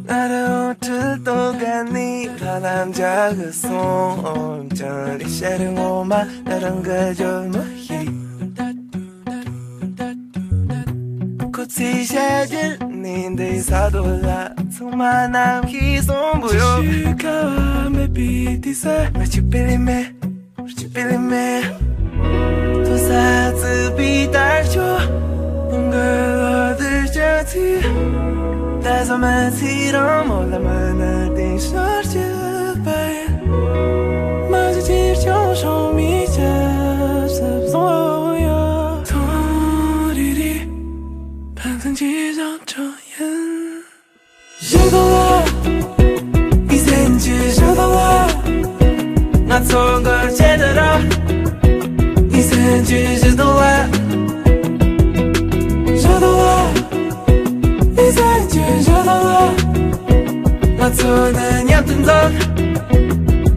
나를 들떠가니 바람 작은 저리 쉐링 오마 나랑 가져 마히 꽃이 샤질 닌데 사돌라 수많은 희송 보여 시가함에 비디사 마치 빌리메 도사즈 비달죠 뭔가 어딜 저지 따서만 싫어 몰라만 어딘 설치 바에 마주칠 정성 미쳐 섭소요 소리리 방송 지정초연 셔도와 이센지 셔도와 나错过 제대로 이센지 셔도와 나错的念动作，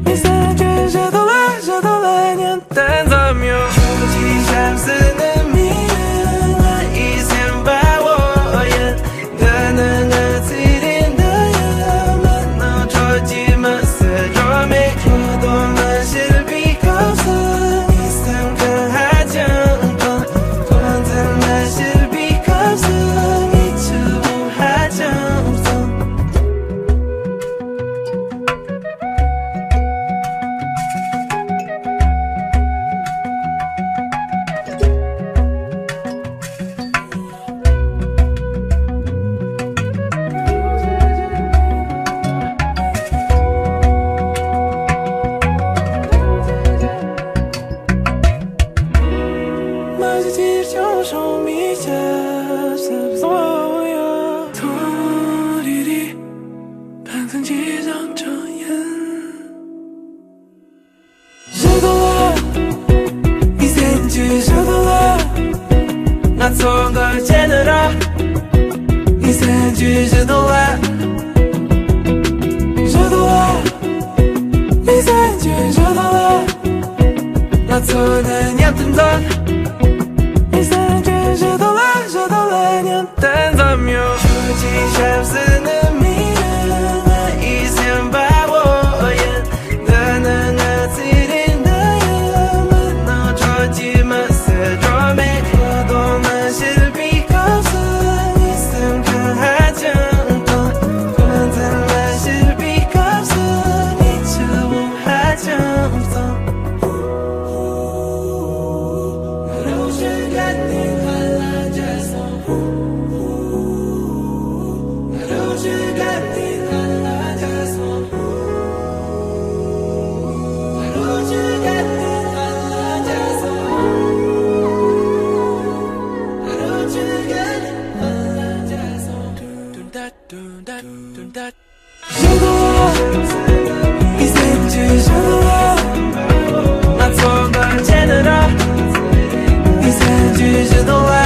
你三句这都来念单奏没有，触及相思的迷人，那一线把我演，的那个最甜的眼，满脑着急满色着美，我多么是比告诉你三个还讲懂，多怎么是比告诉你这不还讲懂。나错过 제대로 이三句 셔도와 이三句 셔도와 나错的念动作이三句 셔도와念单奏没有触及相思的迷人那一线把我演的那个最甜的眼满脑着急满色着美多么是比告诉你三个还讲懂，多怎么是比告诉你这不还讲懂。流水感你看了这首，流水感你看了这首，流水感你看了这首。이 생지 셔도와 나错过 제대로 이 생지 셔도와